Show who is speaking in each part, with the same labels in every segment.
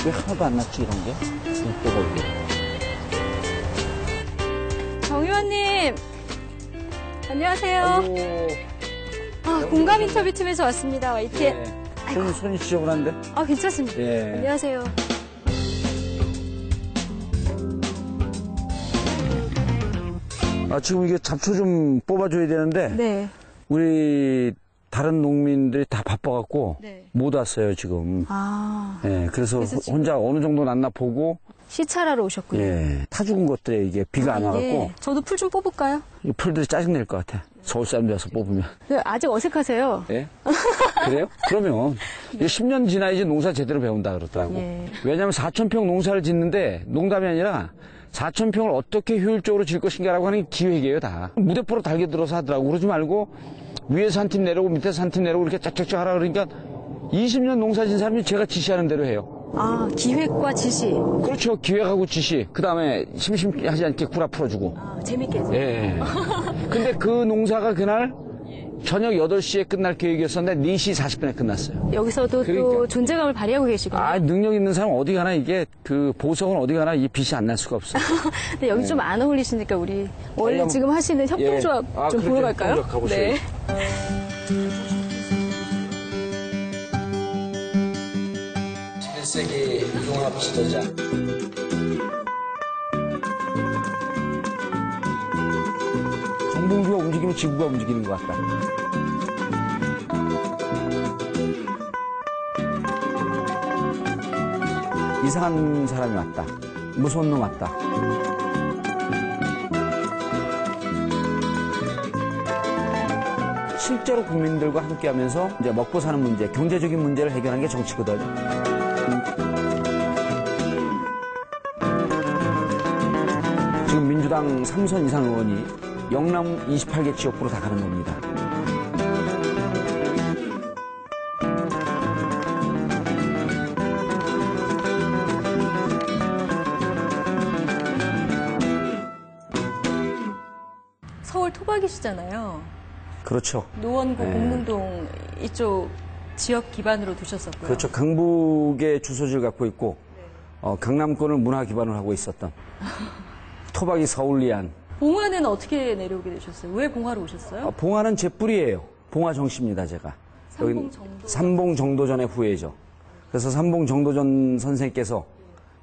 Speaker 1: 왜 하나도 안 났지, 이런 게? 또가 이게.
Speaker 2: 정 의원님, 안녕하세요.
Speaker 1: 아이고.
Speaker 2: 공감 인터뷰 팀에서 왔습니다. YTN.
Speaker 1: 예. 손이 지저분한데?
Speaker 2: 괜찮습니다.
Speaker 1: 예.
Speaker 2: 안녕하세요.
Speaker 1: 지금 이게 잡초 좀 뽑아줘야 되는데.
Speaker 2: 네.
Speaker 1: 우리 다른 농민들이 다 바빠갖고.
Speaker 2: 네.
Speaker 1: 못 왔어요, 지금.
Speaker 2: 네,
Speaker 1: 그래서 혼자 어느 정도 났나 보고.
Speaker 2: 시찰하러 오셨군요.
Speaker 1: 예. 타 죽은 것들에 이게 비가 안 와갖고.
Speaker 2: 저도 풀 좀 뽑을까요?
Speaker 1: 이 풀들이 짜증낼 것 같아. 서울 사람들 와서 뽑으면.
Speaker 2: 네, 아직 어색하세요.
Speaker 1: 예? 그래요? 그러면 이제 10년 지나야지 농사 제대로 배운다 그러더라고.
Speaker 2: 예.
Speaker 1: 왜냐하면 4,000평 농사를 짓는데 농담이 아니라 4,000평을 어떻게 효율적으로 질 것인가라고 하는 게 기획이에요, 다. 무대포로 달겨들어서 하더라고. 그러지 말고 위에서 한 팀 내려오고 밑에서 한 팀 내려오고 이렇게 짝짝짝 하라 그러니까 20년 농사 진 사람이 제가 지시하는 대로 해요.
Speaker 2: 기획과 지시.
Speaker 1: 그렇죠. 기획하고 지시. 그 다음에 심심하지 않게 구라 풀어주고.
Speaker 2: 재밌게 해서.
Speaker 1: 예. 근데 그 농사가 그날 저녁 8시에 끝날 계획이었었는데 4시 40분에 끝났어요.
Speaker 2: 여기서도
Speaker 1: 그러니까.
Speaker 2: 또 존재감을 발휘하고 계시군요.
Speaker 1: 능력 있는 사람 어디 가나 이게 그 보석은 어디 가나 이 빛이 안 날 수가 없어.
Speaker 2: 근데 여기 좀 안 어울리시니까 우리 원래 지금 하시는 협동조합 좀 보러 갈까요?
Speaker 1: 협동조합 가보시죠.
Speaker 2: 네.
Speaker 1: 세계 융합 지도자. 정봉주가 움직이면 지구가 움직이는 것 같다. 이상한 사람이 왔다. 무서운 놈 왔다. 실제로 국민들과 함께하면서 이제 먹고 사는 문제, 경제적인 문제를 해결하는 게 정치거든. 지금 민주당 3선 이상 의원이 영남 28개 지역구로 다 가는 겁니다.
Speaker 2: 서울 토박이시잖아요.
Speaker 1: 그렇죠.
Speaker 2: 노원구,
Speaker 1: 네.
Speaker 2: 공문동 이쪽 지역 기반으로 두셨었고요.
Speaker 1: 그렇죠. 강북의 주소지를 갖고 있고 강남권을 문화 기반으로 하고 있었던 토박이 서울리안.
Speaker 2: 봉화는 어떻게 내려오게 되셨어요? 왜 봉화로 오셨어요?
Speaker 1: 봉화는 제 뿌리예요. 봉화 정씨입니다, 제가. 삼봉 정도전의 후예죠. 그래서 삼봉 정도전 선생님께서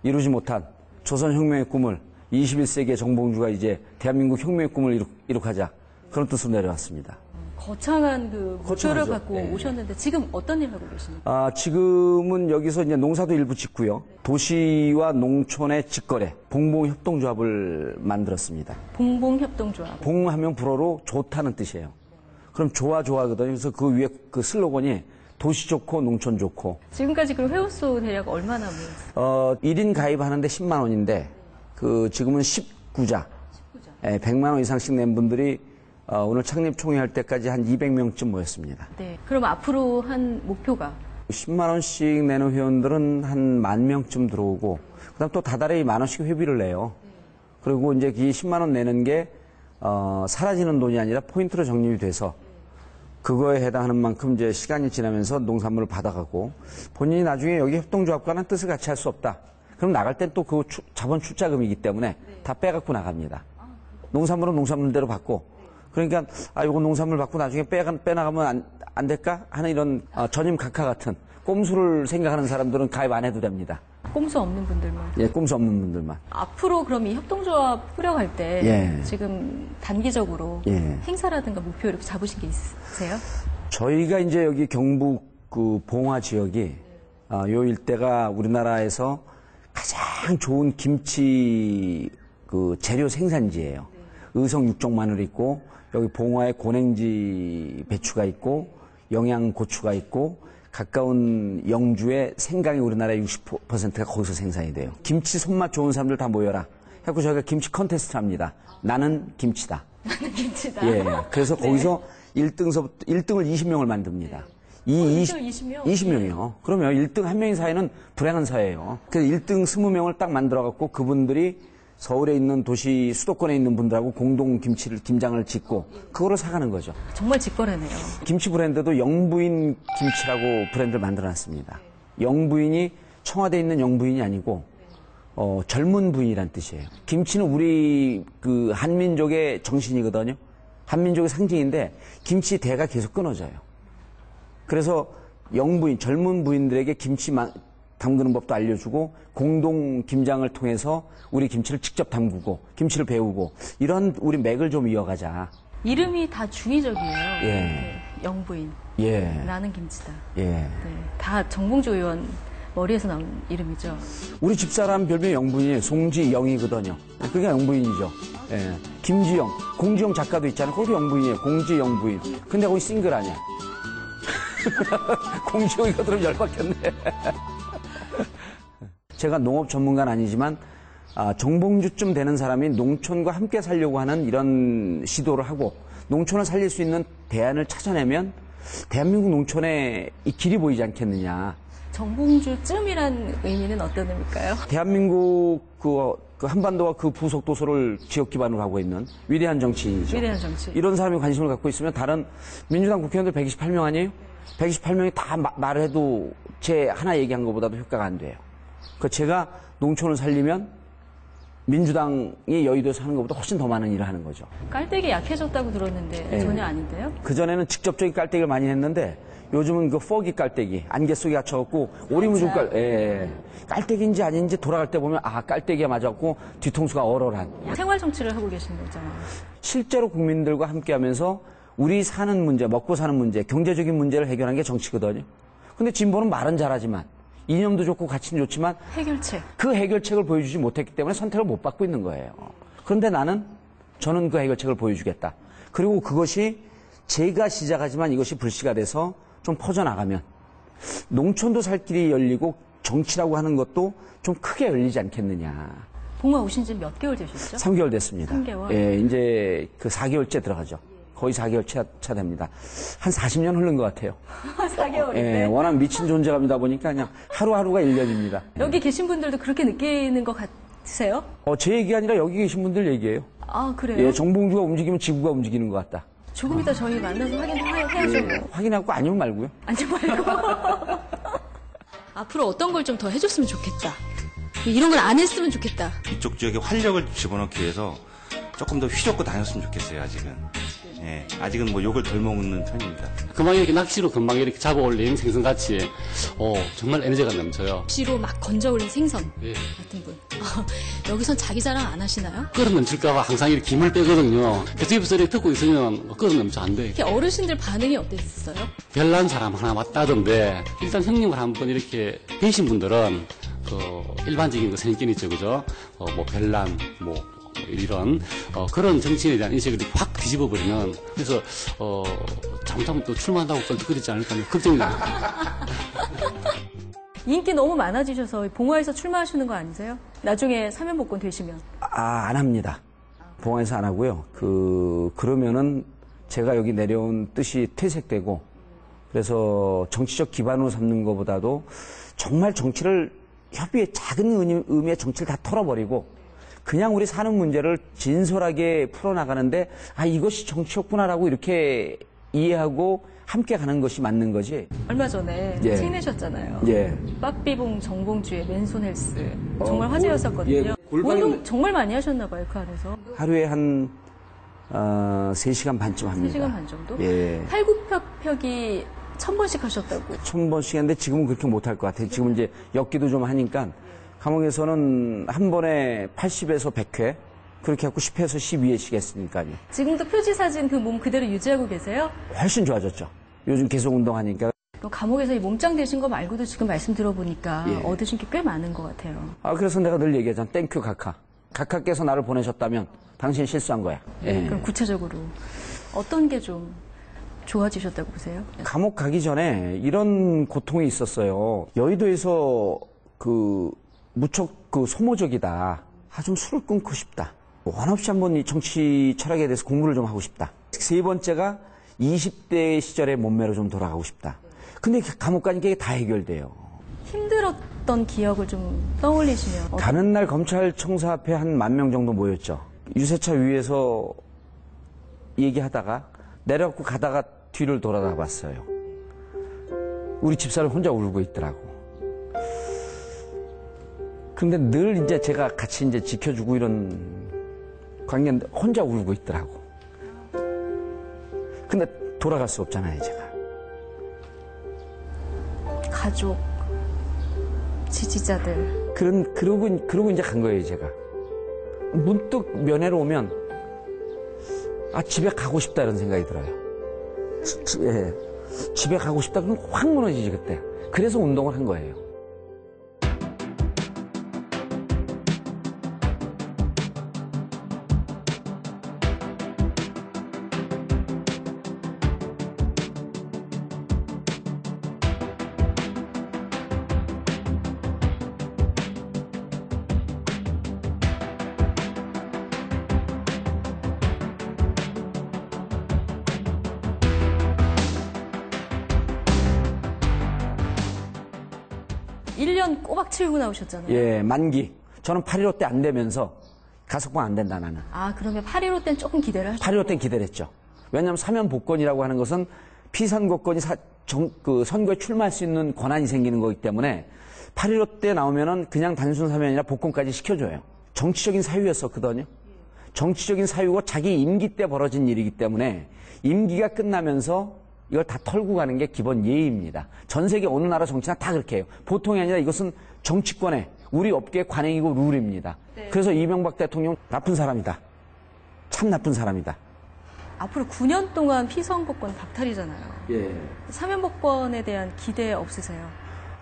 Speaker 1: 이루지 못한 조선혁명의 꿈을 21세기의 정봉주가 이제 대한민국 혁명의 꿈을 이룩하자. 그런 뜻으로 내려왔습니다.
Speaker 2: 거창한 그 목표를 갖고
Speaker 1: 네.
Speaker 2: 오셨는데 지금 어떤 일 하고 계십니까?
Speaker 1: 지금은 여기서 이제 농사도 일부 짓고요. 도시와 농촌의 직거래, 봉봉협동조합을 만들었습니다.
Speaker 2: 봉봉협동조합.
Speaker 1: 봉하면 불어로 좋다는 뜻이에요. 그럼 좋아하거든요. 그래서 그 위에 그 슬로건이 도시 좋고 농촌 좋고.
Speaker 2: 지금까지 그럼 회원수 대략 얼마나 모였어요?
Speaker 1: 1인 가입하는데 10만 원인데 지금은 19자. 100만 원 이상씩 낸 분들이 오늘 창립 총회 할 때까지 한 200명쯤 모였습니다.
Speaker 2: 네. 그럼 앞으로 한 목표가?
Speaker 1: 10만 원씩 내는 회원들은 한 10,000명쯤 들어오고, 그 다음 또 다달이 10,000원씩 회비를 내요. 그리고 이제 이 10만 원 내는 게, 사라지는 돈이 아니라 포인트로 적립이 돼서, 그거에 해당하는 만큼 이제 시간이 지나면서 농산물을 받아가고, 본인이 나중에 여기 협동조합과는 뜻을 같이 할 수 없다. 그럼 나갈 땐 또 그 자본 출자금이기 때문에 다 빼갖고 나갑니다. 농산물은 농산물대로 받고, 그러니까 이거 농산물 받고 나중에 빼나가면 안 될까 하는 이런 전임 각하 같은 꼼수를 생각하는 사람들은 가입 안 해도 됩니다.
Speaker 2: 꼼수 없는 분들만?
Speaker 1: 예, 꼼수 없는 분들만.
Speaker 2: 앞으로 그럼 이 협동조합 꾸려갈 때 지금 단기적으로 행사라든가 목표 이렇게 잡으신 게 있으세요?
Speaker 1: 저희가 이제 여기 경북 그 봉화 지역이 요 일대가 우리나라에서 가장 좋은 김치 그 재료 생산지예요. 의성 육종 마늘이 있고 여기 봉화에 고냉지 배추가 있고 영양고추가 있고 가까운 영주의 생강이 우리나라의 60%가 거기서 생산이 돼요. 김치 손맛 좋은 사람들 다 모여라. 해갖고 저희가 김치 컨테스트 합니다. 나는 김치다.
Speaker 2: 나는 김치다.
Speaker 1: 예. 그래서 거기서 1등을 20명을 만듭니다.
Speaker 2: 20명?
Speaker 1: 20명이요. 그러면 1등 한 명인 사회는 불행한 사회예요. 그래서 1등 20명을 딱 만들어갖고 그분들이 서울에 있는 도시 수도권에 있는 분들하고 공동 김장을 짓고 그거를 사가는 거죠.
Speaker 2: 정말 직거래네요.
Speaker 1: 김치 브랜드도 영부인 김치라고 브랜드를 만들어놨습니다. 영부인이 청와대에 있는 영부인이 아니고 젊은 부인이란 뜻이에요. 김치는 우리 그 한민족의 정신이거든요. 한민족의 상징인데 김치 대가 계속 끊어져요. 그래서 영부인, 젊은 부인들에게 김치 담그는 법도 알려주고 공동 김장을 통해서 우리 김치를 직접 담그고 김치를 배우고 이런 우리 맥을 좀 이어가자.
Speaker 2: 이름이 다 중의적이에요.
Speaker 1: 예.
Speaker 2: 네, 영부인.
Speaker 1: 예.
Speaker 2: 나는 김치다.
Speaker 1: 예.
Speaker 2: 네, 다 정봉주 의원 머리에서 나온 이름이죠.
Speaker 1: 우리 집사람 별명이 영부인이에요. 송지영이거든요. 그러니까 영부인이죠. 예. 김지영, 공지영 작가도 있잖아요. 거기도 영부인이에요. 공지영부인. 근데 거기 싱글 아니야. 공지영이가 들으면 열받겠네. 제가 농업 전문가는 아니지만 정봉주쯤 되는 사람이 농촌과 함께 살려고 하는 이런 시도를 하고 농촌을 살릴 수 있는 대안을 찾아내면 대한민국 농촌에 이 길이 보이지 않겠느냐.
Speaker 2: 정봉주쯤이란 의미는 어떤 의미일까요?
Speaker 1: 대한민국 그 한반도와 그 부속도서를 지역 기반으로 하고 있는 위대한 정치인이죠.
Speaker 2: 위대한 정치.
Speaker 1: 이런 사람이 관심을 갖고 있으면 다른 민주당 국회의원들 128명 아니에요? 128명이 다 말을 해도 제 하나 얘기한 것보다도 효과가 안 돼요. 그 제가 농촌을 살리면 민주당이 여의도에서 하는 것보다 훨씬 더 많은 일을 하는 거죠.
Speaker 2: 깔때기 약해졌다고 들었는데 전혀 아닌데요?
Speaker 1: 그전에는 직접적인 깔때기를 많이 했는데 요즘은 그 포기 깔때기, 안개 속에 갇혀갖고 오리무중 깔때기인지 아닌지 돌아갈 때 보면 깔때기가 맞았고 뒤통수가 얼얼한.
Speaker 2: 생활 정치를 하고 계시는 거잖아요.
Speaker 1: 실제로 국민들과 함께하면서 우리 사는 문제, 먹고 사는 문제, 경제적인 문제를 해결하는 게 정치거든요. 근데 진보는 말은 잘하지만 이념도 좋고 가치는 좋지만
Speaker 2: 해결책.
Speaker 1: 그 해결책을 보여주지 못했기 때문에 선택을 못 받고 있는 거예요. 그런데 저는 그 해결책을 보여주겠다. 그리고 그것이 제가 시작하지만 이것이 불씨가 돼서 좀 퍼져나가면 농촌도 살 길이 열리고 정치라고 하는 것도 좀 크게 열리지 않겠느냐.
Speaker 2: 봉화 오신 지 몇 개월 되셨죠?
Speaker 1: 3개월 됐습니다.
Speaker 2: 3개월?
Speaker 1: 예, 이제 그 4개월째 들어가죠. 거의 4개월 차 됩니다. 한 40년 흐른 것 같아요.
Speaker 2: 4개월인데?
Speaker 1: 예, 워낙 미친 존재감이다 보니까 그냥 하루하루가 1년입니다.
Speaker 2: 여기 계신 분들도 그렇게 느끼는 것 같으세요?
Speaker 1: 제 얘기 아니라 여기 계신 분들 얘기예요.
Speaker 2: 아, 그래요?
Speaker 1: 예, 정봉주가 움직이면 지구가 움직이는 것 같다.
Speaker 2: 조금 이따 저희 만나서 확인해야죠.
Speaker 1: 예, 확인하고 아니면 말고요.
Speaker 2: 아니면 말고. 앞으로 어떤 걸 좀 더 해줬으면 좋겠다. 이런 걸 안 했으면 좋겠다.
Speaker 3: 이쪽 지역에 활력을 집어넣기 위해서 조금 더 휘젓고 다녔으면 좋겠어요, 아직은. 예, 아직은 뭐 욕을 덜 먹는 편입니다.
Speaker 4: 금방 이렇게 낚시로 금방 이렇게 잡아 올린 생선같이, 정말 에너지가 넘쳐요.
Speaker 2: 낚시로 막 건져 올린 생선
Speaker 4: 예.
Speaker 2: 같은 분. 여기선 자기 자랑 안 하시나요?
Speaker 4: 끓어 넘칠까봐 항상 이렇게 김을 빼거든요. 그래서 입에서 이렇게 듣고 있으면 끓어 넘쳐 안 돼.
Speaker 2: 이렇게 어르신들 반응이 어땠어요?
Speaker 4: 별난 사람 하나 왔다던데, 일단 형님을 한번 이렇게 뵈신 분들은, 일반적인 거 생긴 있죠, 그죠? 뭐 별난, 이런 그런 정치인에 대한 인식을 확 뒤집어버리면 그래서 잘못하면 또 출마한다고 껄떡거리지 않을까 걱정이 됩니다.
Speaker 2: 인기 너무 많아지셔서 봉화에서 출마하시는 거 아니세요? 나중에 사면복권 되시면.
Speaker 1: 안 합니다. 봉화에서 안 하고요. 그러면은 제가 여기 내려온 뜻이 퇴색되고 그래서 정치적 기반으로 삼는 것보다도 정말 정치를 협의의 작은 의미의 정치를 다 털어버리고 그냥 우리 사는 문제를 진솔하게 풀어나가는데 이것이 정치였구나라고 이렇게 이해하고 함께 가는 것이 맞는 거지.
Speaker 2: 얼마 전에
Speaker 1: 예.
Speaker 2: 책 내셨잖아요.
Speaker 1: 예.
Speaker 2: 빡비봉 정봉주의 맨손 헬스. 정말 화제였었거든요. 운동 정말 많이 하셨나 봐요, 그 안에서.
Speaker 1: 하루에 한 3시간 반쯤 합니다.
Speaker 2: 3시간 반 정도?
Speaker 1: 예.
Speaker 2: 팔굽혀펴기 1000번씩 하셨다고.
Speaker 1: 1000번씩 했는데 지금은 그렇게 못할 것 같아요. 지금 이제 엮기도 좀 하니까 감옥에서는 한 번에 80에서 100회 그렇게 하고 10회에서 12회씩 했으니까요.
Speaker 2: 지금도 표지 사진 그 몸 그대로 유지하고 계세요?
Speaker 1: 훨씬 좋아졌죠. 요즘 계속 운동하니까.
Speaker 2: 감옥에서 이 몸짱 되신 거 말고도 지금 말씀 들어보니까
Speaker 1: 예.
Speaker 2: 얻으신 게 꽤 많은 것 같아요.
Speaker 1: 그래서 내가 늘 얘기하잖아. 땡큐 카카. 카카께서 나를 보내셨다면 당신이 실수한 거야. 예.
Speaker 2: 그럼 구체적으로 어떤 게 좀 좋아지셨다고 보세요?
Speaker 1: 감옥 가기 전에 이런 고통이 있었어요. 여의도에서 무척 소모적이다. 좀 술을 끊고 싶다. 한없이 한번 이 정치 철학에 대해서 공부를 좀 하고 싶다. 3번째가 20대 시절의 몸매로 좀 돌아가고 싶다. 근데 감옥 가니까 이게 다 해결돼요.
Speaker 2: 힘들었던 기억을 좀 떠올리시면.
Speaker 1: 가는 날 검찰청사 앞에 한 10,000명 정도 모였죠. 유세차 위에서 얘기하다가 내려갖고 가다가 뒤를 돌아다 봤어요. 우리 집사를 혼자 울고 있더라고. 근데 늘 이제 제가 같이 이제 지켜주고 이런 관계인데 혼자 울고 있더라고. 근데 돌아갈 수 없잖아요, 제가.
Speaker 2: 가족, 지지자들.
Speaker 1: 그러고 이제 간 거예요, 제가. 문득 면회로 오면, 아, 집에 가고 싶다, 이런 생각이 들어요. 집에 가고 싶다, 그러면 확 무너지지, 그때. 그래서 운동을 한 거예요.
Speaker 2: 일 년 꼬박 채우고 나오셨잖아요.
Speaker 1: 예, 만기. 저는 8.15 때 안 되면서 가석방 안 된다, 나는.
Speaker 2: 아, 그러면 8.15 때는 조금 기대를 하셨죠?
Speaker 1: 8.15 땐 기대를 했죠. 왜냐하면 사면복권이라고 하는 것은 피선거권이 선거에 출마할 수 있는 권한이 생기는 거기 때문에 8.15 때 나오면은 그냥 단순 사면이 아니라 복권까지 시켜줘요. 정치적인 사유였었거든요. 정치적인 사유고 자기 임기 때 벌어진 일이기 때문에 임기가 끝나면서 이걸 다 털고 가는 게 기본 예의입니다. 전 세계 어느 나라 정치나 다 그렇게 해요. 보통이 아니라 이것은 정치권의 우리 업계의 관행이고 룰입니다. 네. 그래서 이명박 대통령 나쁜 사람이다. 참 나쁜 사람이다.
Speaker 2: 앞으로 9년 동안 피선거권 박탈이잖아요.
Speaker 1: 예.
Speaker 2: 사면복권에 대한 기대 없으세요?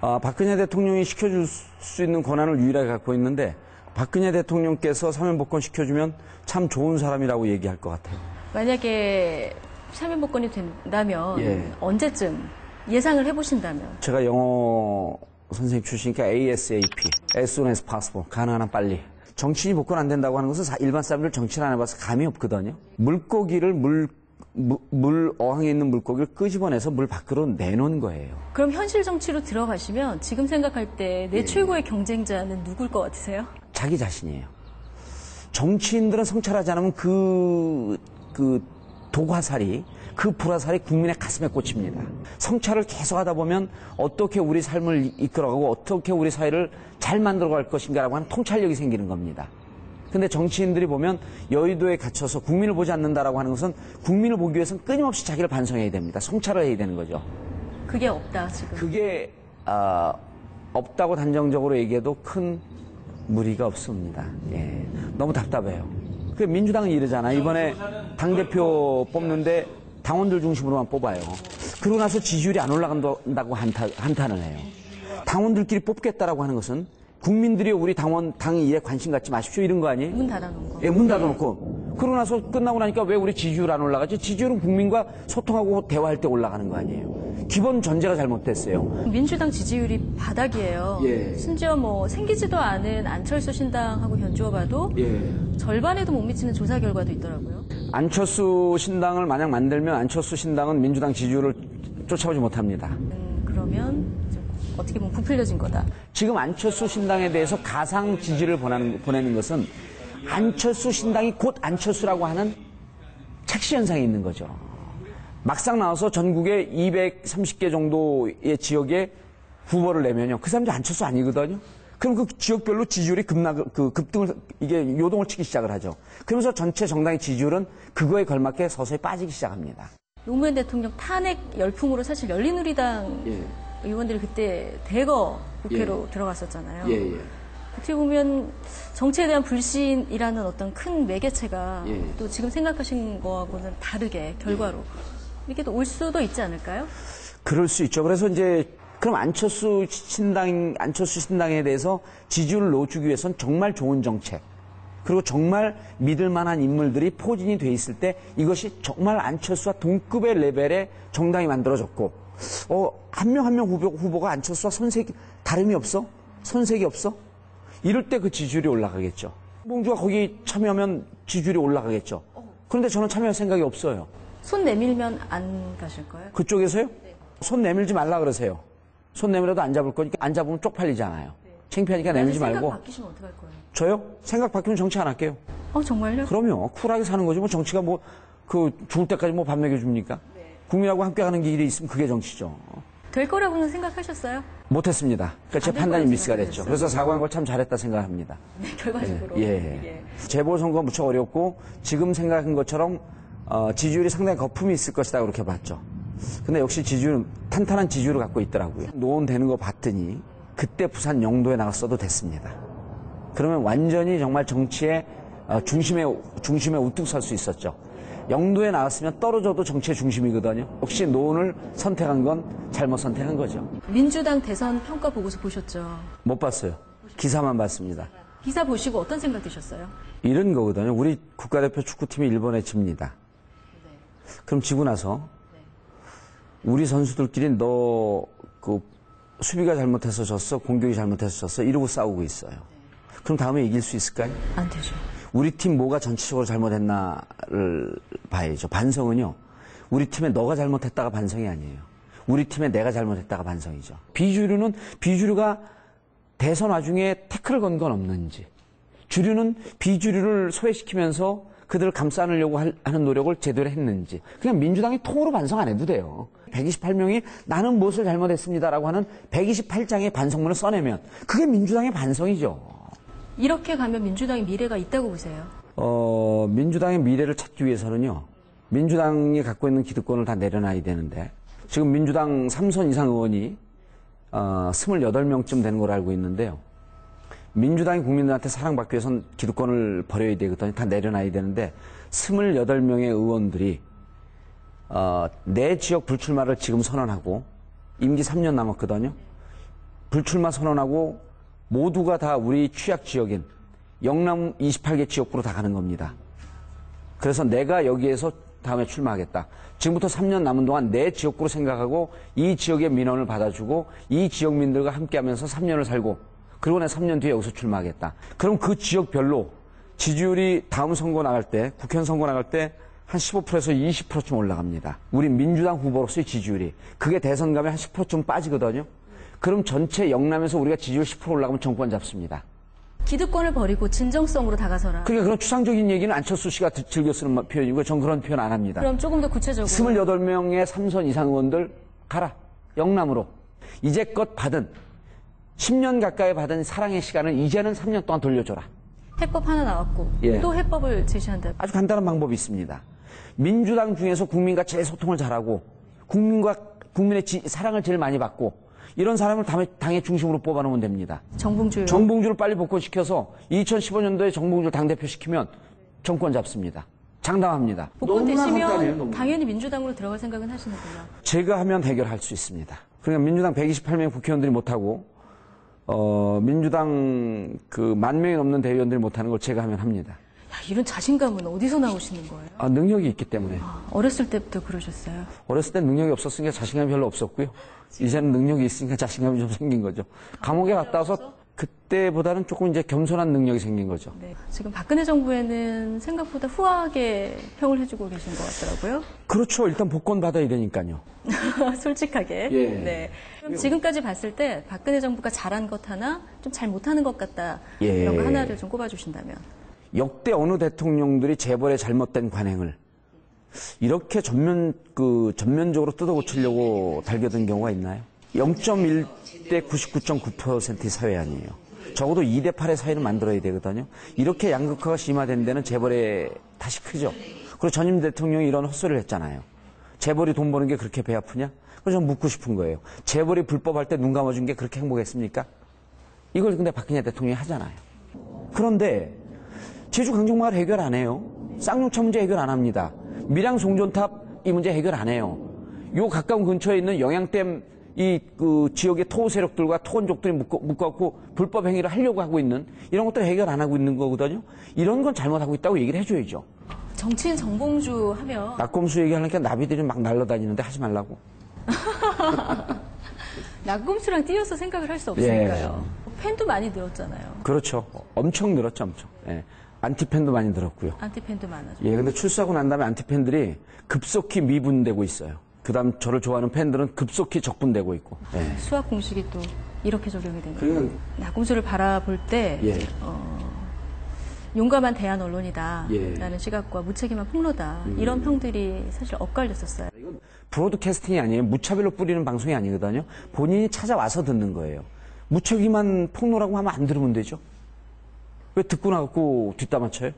Speaker 1: 박근혜 대통령이 시켜줄 수 있는 권한을 유일하게 갖고 있는데 박근혜 대통령께서 사면복권 시켜주면 참 좋은 사람이라고 얘기할 것 같아요.
Speaker 2: 만약에 사면복권이 된다면
Speaker 1: 예.
Speaker 2: 언제쯤 예상을 해보신다면?
Speaker 1: 제가 영어 선생님 출신이니까 ASAP, as soon as possible, 가능한 한 빨리. 정치인이 복권 안 된다고 하는 것은 일반 사람들 정치를 안 해봐서 감이 없거든요. 물고기를 물 어항에 있는 물고기를 끄집어내서 물 밖으로 내놓은 거예요.
Speaker 2: 그럼 현실 정치로 들어가시면 지금 생각할 때 내 최고의 경쟁자는 누굴 것 같으세요?
Speaker 1: 자기 자신이에요. 정치인들은 성찰하지 않으면 그 도화살이, 그 불화살이 국민의 가슴에 꽂힙니다. 성찰을 계속 하다 보면 어떻게 우리 삶을 이끌어가고 어떻게 우리 사회를 잘 만들어갈 것인가라고 하는 통찰력이 생기는 겁니다. 근데 정치인들이 보면 여의도에 갇혀서 국민을 보지 않는다라고 하는 것은 국민을 보기 위해서는 끊임없이 자기를 반성해야 됩니다. 성찰을 해야 되는 거죠.
Speaker 2: 그게 없다, 지금.
Speaker 1: 그게 없다고 단정적으로 얘기해도 큰 무리가 없습니다. 예. 너무 답답해요. 그 민주당은 이러잖아요. 이번에 당대표 뽑는데 당원들 중심으로만 뽑아요. 그러고 나서 지지율이 안 올라간다고 한탄을 해요. 당원들끼리 뽑겠다라고 하는 것은 국민들이 우리 당 일에 관심 갖지 마십시오 이런 거 아니에요?
Speaker 2: 문 닫아놓은 거.
Speaker 1: 예, 문 닫아놓고. 그러고 나서 끝나고 나니까 왜 우리 지지율 안 올라가지? 지지율은 국민과 소통하고 대화할 때 올라가는 거 아니에요? 기본 전제가 잘못됐어요.
Speaker 2: 민주당 지지율이 바닥이에요.
Speaker 1: 예.
Speaker 2: 심지어 뭐 생기지도 않은 안철수 신당하고 견주어 봐도 절반에도 못 미치는 조사 결과도 있더라고요.
Speaker 1: 안철수 신당을 만약 만들면 안철수 신당은 민주당 지지율을 쫓아오지 못합니다.
Speaker 2: 그러면 어떻게 보면 부풀려진 거다.
Speaker 1: 지금 안철수 신당에 대해서 가상 지지를 보내는 것은 안철수 신당이 곧 안철수라고 하는 착시 현상이 있는 거죠. 막상 나와서 전국에 230개 정도의 지역에 후보를 내면요. 그 사람들이 안철수 아니거든요. 그럼 그 지역별로 지지율이 급등을, 이게 요동을 치기 시작을 하죠. 그러면서 전체 정당의 지지율은 그거에 걸맞게 서서히 빠지기 시작합니다.
Speaker 2: 노무현 대통령 탄핵 열풍으로 사실 열린우리당 의원들이 그때 대거 국회로 들어갔었잖아요. 어떻게 보면 정치에 대한 불신이라는 어떤 큰 매개체가 또 지금 생각하신 거하고는 다르게 결과로 이렇게 또 올 수도 있지 않을까요?
Speaker 1: 그럴 수 있죠. 그래서 이제 그럼 안철수 신당에 대해서 지지율을 넣어주기 위해서는 정말 좋은 정책, 그리고 정말 믿을 만한 인물들이 포진이 돼 있을 때 이것이 정말 안철수와 동급의 레벨의 정당이 만들어졌고, 한 명 한 명 후보가 안철수와 다름이 없어? 손색이 없어? 이럴 때 그 지지율이 올라가겠죠. 봉주가 거기 참여하면 지지율이 올라가겠죠. 그런데 저는 참여할 생각이 없어요.
Speaker 2: 손 내밀면 안 가실 거예요?
Speaker 1: 그쪽에서요? 네. 손 내밀지 말라 그러세요. 손 내밀어도 안 잡을 거니까 안 잡으면 쪽팔리잖아요. 창피하니까 내밀지 말고.
Speaker 2: 생각 바뀌시면 어떡할 거예요?
Speaker 1: 저요? 생각 바뀌면 정치 안 할게요.
Speaker 2: 정말요?
Speaker 1: 그럼요. 쿨하게 사는 거지. 뭐 정치가 죽을 때까지 밥 먹여줍니까? 국민하고 함께 가는 길이 있으면 그게 정치죠.
Speaker 2: 될 거라고는 생각하셨어요?
Speaker 1: 못했습니다. 그러니까 제
Speaker 2: 안될
Speaker 1: 판단이
Speaker 2: 거라고
Speaker 1: 미스가 됐죠.
Speaker 2: 생각하셨어요?
Speaker 1: 그래서 사과한 걸 참 잘했다 생각합니다.
Speaker 2: 네, 결과적으로.
Speaker 1: 예. 재보선거가 무척 어렵고 지금 생각한 것처럼 지지율이 상당히 거품이 있을 것이다 그렇게 봤죠. 근데 역시 탄탄한 지지율을 갖고 있더라고요. 노원되는 거 봤더니 그때 부산 영도에 나갔어도 됐습니다. 그러면 완전히 정말 정치의 중심에 우뚝 설 수 있었죠. 영도에 나왔으면 떨어져도 정치의 중심이거든요. 혹시 노원을 선택한 건 잘못 선택한 거죠.
Speaker 2: 민주당 대선 평가 보고서 보셨죠?
Speaker 1: 못 봤어요. 기사만 봤습니다.
Speaker 2: 기사 보시고 어떤 생각 드셨어요?
Speaker 1: 이런 거거든요. 우리 국가대표 축구팀이 일본에 집니다. 그럼 지고 나서 우리 선수들끼리 너 수비가 잘못해서 졌어, 공격이 잘못해서 졌어 이러고 싸우고 있어요. 그럼 다음에 이길 수 있을까요?
Speaker 2: 안 되죠.
Speaker 1: 우리 팀 뭐가 전체적으로 잘못했나를 봐야죠. 반성은요. 우리 팀에 너가 잘못했다가 반성이 아니에요. 우리 팀에 내가 잘못했다가 반성이죠. 비주류가 대선 와중에 태클을 건 건 없는지, 주류는 비주류를 소외시키면서 그들을 감싸 안으려고 하는 노력을 제대로 했는지, 그냥 민주당이 통으로 반성 안 해도 돼요. 128명이 나는 무엇을 잘못했습니다라고 하는 128장의 반성문을 써내면 그게 민주당의 반성이죠.
Speaker 2: 이렇게 가면 민주당의 미래가 있다고 보세요?
Speaker 1: 민주당의 미래를 찾기 위해서는요, 민주당이 갖고 있는 기득권을 다 내려놔야 되는데, 지금 민주당 3선 이상 의원이 28명쯤 되는 걸로 알고 있는데요. 민주당이 국민들한테 사랑받기 위해서는 기득권을 버려야 되거든요. 다 내려놔야 되는데 28명의 의원들이 내 지역 불출마를 지금 선언하고 임기 3년 남았거든요. 불출마 선언하고 모두가 다 우리 취약 지역인 영남 28개 지역구로 다 가는 겁니다. 그래서 내가 여기에서 다음에 출마하겠다. 지금부터 3년 남은 동안 내 지역구로 생각하고 이 지역의 민원을 받아주고 이 지역민들과 함께하면서 3년을 살고 그리고 내 3년 뒤에 여기서 출마하겠다. 그럼 그 지역별로 지지율이 다음 선거 나갈 때, 국회의원 선거 나갈 때 한 15%에서 20%쯤 올라갑니다. 우리 민주당 후보로서의 지지율이. 그게 대선 가면 한 10%쯤 빠지거든요. 그럼 전체 영남에서 우리가 지지율 10% 올라가면 정권 잡습니다.
Speaker 2: 기득권을 버리고 진정성으로 다가서라.
Speaker 1: 그러니까 그런 추상적인 얘기는 안철수 씨가 즐겨 쓰는 표현이고 전 그런 표현 안 합니다.
Speaker 2: 그럼 조금 더 구체적으로.
Speaker 1: 28명의 3선 이상 의원들 가라. 영남으로. 이제껏 받은 10년 가까이 받은 사랑의 시간을 이제는 3년 동안 돌려줘라.
Speaker 2: 해법 하나 나왔고
Speaker 1: 예.
Speaker 2: 또 해법을 제시한다.
Speaker 1: 아주 간단한 방법이 있습니다. 민주당 중에서 국민과 제일 소통을 잘하고 국민의 사랑을 제일 많이 받고 이런 사람을 당의 중심으로 뽑아놓으면 됩니다. 정봉주를 빨리 복권시켜서 2015년도에 정봉주를 당대표 시키면 정권 잡습니다. 장담합니다.
Speaker 2: 복권되시면 당연히 민주당으로 들어갈 생각은 하시는군요.
Speaker 1: 제가 하면 해결할 수 있습니다. 그러니까 민주당 128명 국회의원들이 못하고 민주당 10,000명이 넘는 대의원들이 못하는 걸 제가 하면 합니다.
Speaker 2: 야, 이런 자신감은 어디서 나오시는 거예요?
Speaker 1: 능력이 있기 때문에.
Speaker 2: 어렸을 때부터 그러셨어요?
Speaker 1: 어렸을 때 능력이 없었으니까 자신감이 별로 없었고요. 이제는 능력이 있으니까 자신감이 좀 생긴 거죠. 감옥에 갔다 와서 그때보다는 조금 이제 겸손한 능력이 생긴 거죠.
Speaker 2: 네. 지금 박근혜 정부에는 생각보다 후하게 평을 해주고 계신 것 같더라고요.
Speaker 1: 그렇죠. 일단 복권 받아야 되니까요.
Speaker 2: 솔직하게.
Speaker 1: 예.
Speaker 2: 네. 그럼 지금까지 봤을 때 박근혜 정부가 잘한 것 하나, 좀 잘 못하는 것 같다.
Speaker 1: 예.
Speaker 2: 이런 거 하나를 좀 꼽아주신다면.
Speaker 1: 역대 어느 대통령들이 재벌의 잘못된 관행을 이렇게 전면적으로 뜯어고치려고 달겨든 경우가 있나요? 0.1대 99.9%의 사회 아니에요. 적어도 2대 8의 사회를 만들어야 되거든요. 이렇게 양극화가 심화된 데는 재벌의 탓이 크죠. 그리고 전임 대통령이 이런 헛소리를 했잖아요. 재벌이 돈 버는 게 그렇게 배 아프냐? 그래서 전 묻고 싶은 거예요. 재벌이 불법할 때 눈 감아준 게 그렇게 행복했습니까? 이걸 근데 박근혜 대통령이 하잖아요. 그런데 제주 강정마을 해결 안 해요. 쌍용차 문제 해결 안 합니다. 밀양 송전탑 이 문제 해결 안 해요. 요 가까운 근처에 있는 영양댐 지역의 토호 세력들과 토건족들이 묶어갖고 불법 행위를 하려고 하고 있는 이런 것들 해결 안 하고 있는 거거든요. 이런 건 잘못하고 있다고 얘기를 해줘야죠.
Speaker 2: 정치인 정봉주 하면
Speaker 1: 낙검수 얘기하니까 나비들이 막 날아다니는데 하지 말라고.
Speaker 2: 낙검수랑 띄어서 생각을 할 수 없으니까요. 팬도 많이 늘었잖아요.
Speaker 1: 그렇죠. 엄청 늘었죠, 엄청. 예. 안티팬도 많이 늘었고요.
Speaker 2: 안티팬도 많아죠.
Speaker 1: 예, 근데 출소하고 난 다음에 안티팬들이 급속히 미분되고 있어요. 그 다음 저를 좋아하는 팬들은 급속히 적분되고 있고. 예.
Speaker 2: 수학 공식이 또 이렇게 적용이 되는
Speaker 1: 그러니까
Speaker 2: 낙검수를 바라볼 때
Speaker 1: 예.
Speaker 2: 용감한 대한 언론이다
Speaker 1: 예.
Speaker 2: 라는 시각과 무책임한 폭로다 이런 평들이 사실 엇갈렸었어요.
Speaker 1: 이건 브로드캐스팅이 아니에요. 무차별로 뿌리는 방송이 아니거든요. 본인이 찾아와서 듣는 거예요. 무책임한 폭로라고 하면 안 들으면 되죠. 왜 듣고 나갖고 뒷담화 쳐요?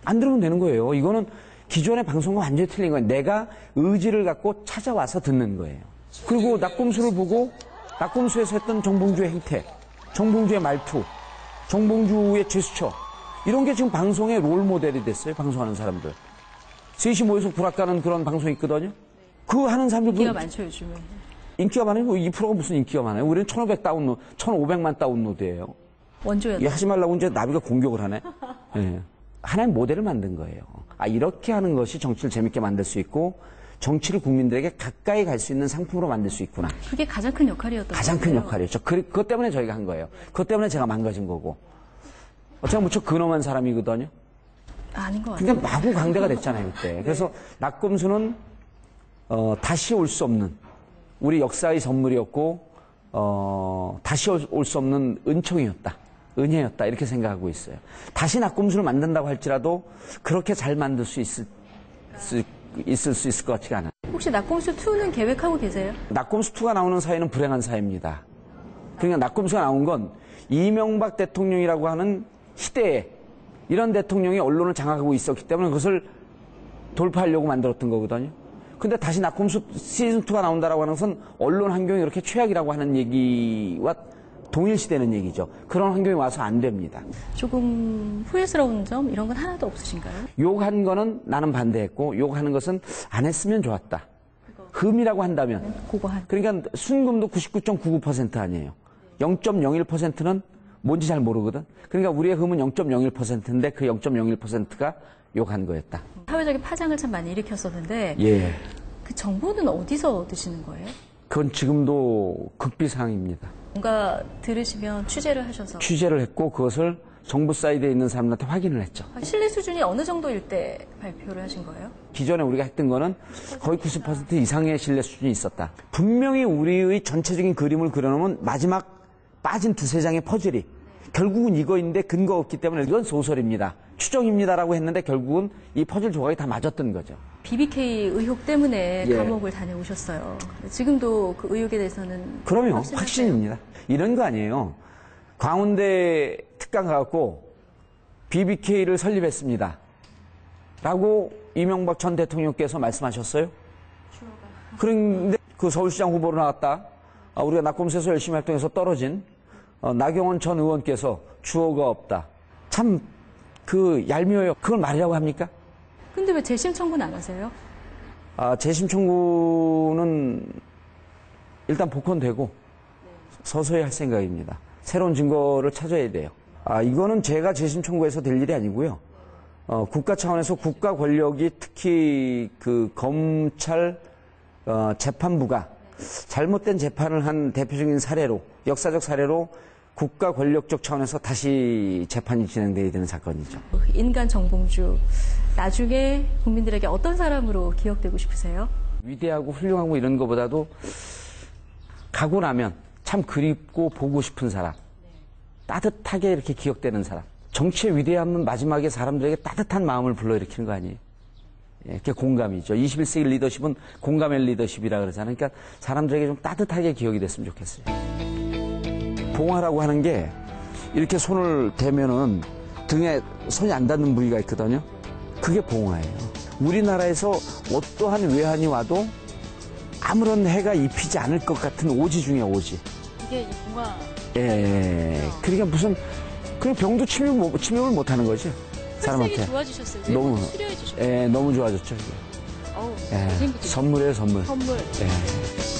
Speaker 1: 안 들으면 되는 거예요. 이거는 기존의 방송과 완전히 틀린 거예요. 내가 의지를 갖고 찾아와서 듣는 거예요. 그리고 낙곰수를 보고 낙곰수에서 했던 정봉주의 행태, 정봉주의 말투, 정봉주의 제스처 이런 게 지금 방송의 롤 모델이 됐어요. 방송하는 사람들. 셋이 모여서 불악가는 그런 방송이 있거든요. 그 하는 사람들
Speaker 2: 인기가 많죠 요즘에.
Speaker 1: 인기가 많아요? 이 프로가 무슨 인기가 많아요? 우리는 1,500만 다운로드예요.
Speaker 2: 원조였다.
Speaker 1: 이 하지 말라고 이제 나비가 공격을 하네. 예. 하나의 모델을 만든 거예요. 아, 이렇게 하는 것이 정치를 재밌게 만들 수 있고 정치를 국민들에게 가까이 갈 수 있는 상품으로 만들 수 있구나.
Speaker 2: 그게 가장 큰 역할이었던 거예요.
Speaker 1: 가장 큰 역할이었죠. 그것 때문에 저희가 한 거예요. 그것 때문에 제가 망가진 거고. 제가 무척 근엄한 사람이거든요.
Speaker 2: 아닌 것 같아요.
Speaker 1: 그러니까 마구 강대가 됐잖아요, 그때. 그래서 낙곰수는 다시 올 수 없는 우리 역사의 선물이었고 다시 올 수 없는 은총이었다. 은혜였다. 이렇게 생각하고 있어요. 다시 낙곰수를 만든다고 할지라도 그렇게 잘 만들 수 있을 수 있을 것 같지가 않아요.
Speaker 2: 혹시 낙곰수 2는 계획하고 계세요?
Speaker 1: 낙곰수 2가 나오는 사회는 불행한 사회입니다. 그러니까 낙곰수가 나온 건 이명박 대통령이라고 하는 시대에 이런 대통령이 언론을 장악하고 있었기 때문에 그것을 돌파하려고 만들었던 거거든요. 근데 다시 낙곰수 시즌2가 나온다라고 하는 것은 언론 환경이 이렇게 최악이라고 하는 얘기와 동일시되는 얘기죠. 그런 환경이 와서 안 됩니다.
Speaker 2: 조금 후회스러운 점 이런 건 하나도 없으신가요?
Speaker 1: 욕한 거는 나는 반대했고 욕하는 것은 안 했으면 좋았다. 흠이라고 한다면.
Speaker 2: 그거 한.
Speaker 1: 그러니까 순금도 99.99% 아니에요. 0.01%는 뭔지 잘 모르거든. 그러니까 우리의 흠은 0.01%인데 그 0.01%가 욕한 거였다.
Speaker 2: 사회적인 파장을 참 많이 일으켰었는데
Speaker 1: 예.
Speaker 2: 그 정보는 어디서 얻으시는 거예요?
Speaker 1: 그건 지금도 극비상입니다.
Speaker 2: 뭔가 들으시면 취재를 하셔서
Speaker 1: 취재를 했고 그것을 정부 사이드에 있는 사람들한테 확인을 했죠.
Speaker 2: 신뢰 수준이 어느 정도일 때 발표를 하신 거예요?
Speaker 1: 기존에 우리가 했던 거는 거의 90% 이상의 신뢰 수준이 있었다. 분명히 우리의 전체적인 그림을 그려놓으면 마지막 빠진 두세 장의 퍼즐이 결국은 이거인데 근거 없기 때문에 이건 소설입니다. 추정입니다라고 했는데 결국은 이 퍼즐 조각이 다 맞았던 거죠.
Speaker 2: BBK 의혹 때문에
Speaker 1: 예.
Speaker 2: 감옥을 다녀오셨어요. 지금도 그 의혹에 대해서는
Speaker 1: 그럼요.
Speaker 2: 확신하세요?
Speaker 1: 확신입니다. 이런 거 아니에요. 광운대 특강 가갖고 BBK를 설립했습니다. 라고 이명박 전 대통령께서 말씀하셨어요. 그런데 그 서울시장 후보로 나왔다. 우리가 낙곰수에서 열심히 활동해서 떨어진 나경원 전 의원께서 주어가 없다. 참 얄미워요. 그걸 말이라고 합니까?
Speaker 2: 근데 왜 재심 청구는 안 하세요?
Speaker 1: 재심 청구는 일단 복권되고 서서히 할 생각입니다. 새로운 증거를 찾아야 돼요. 이거는 제가 재심 청구해서 될 일이 아니고요. 국가 차원에서 국가 권력이 특히 그 검찰 재판부가 잘못된 재판을 한 대표적인 사례로 역사적 사례로 국가 권력적 차원에서 다시 재판이 진행돼야 되는 사건이죠.
Speaker 2: 인간 정봉주 나중에 국민들에게 어떤 사람으로 기억되고 싶으세요?
Speaker 1: 위대하고 훌륭하고 이런 것보다도 가고 나면 참 그립고 보고 싶은 사람, 따뜻하게 이렇게 기억되는 사람. 정치의 위대함은 마지막에 사람들에게 따뜻한 마음을 불러일으키는 거 아니에요? 예, 그게 공감이죠. 21세기 리더십은 공감의 리더십이라 그러잖아요. 그러니까 사람들에게 좀 따뜻하게 기억이 됐으면 좋겠어요. 봉화라고 하는 게 이렇게 손을 대면은 등에 손이 안 닿는 부위가 있거든요. 그게 봉화예요. 우리나라에서 어떠한 외환이 와도 아무런 해가 입히지 않을 것 같은 오지 중에 오지.
Speaker 2: 이게 이 봉화.
Speaker 1: 예. 그러니까 무슨 그냥 병도 침입을 못 하는 거지. 사람한테.
Speaker 2: 좋아지셨어요.
Speaker 1: 너무
Speaker 2: 수려해지셨어요.
Speaker 1: 예, 너무 좋아졌죠.
Speaker 2: 어우,
Speaker 1: 예,
Speaker 2: 잘생기셨어요.
Speaker 1: 선물이에요, 선물.
Speaker 2: 선물.
Speaker 1: 예.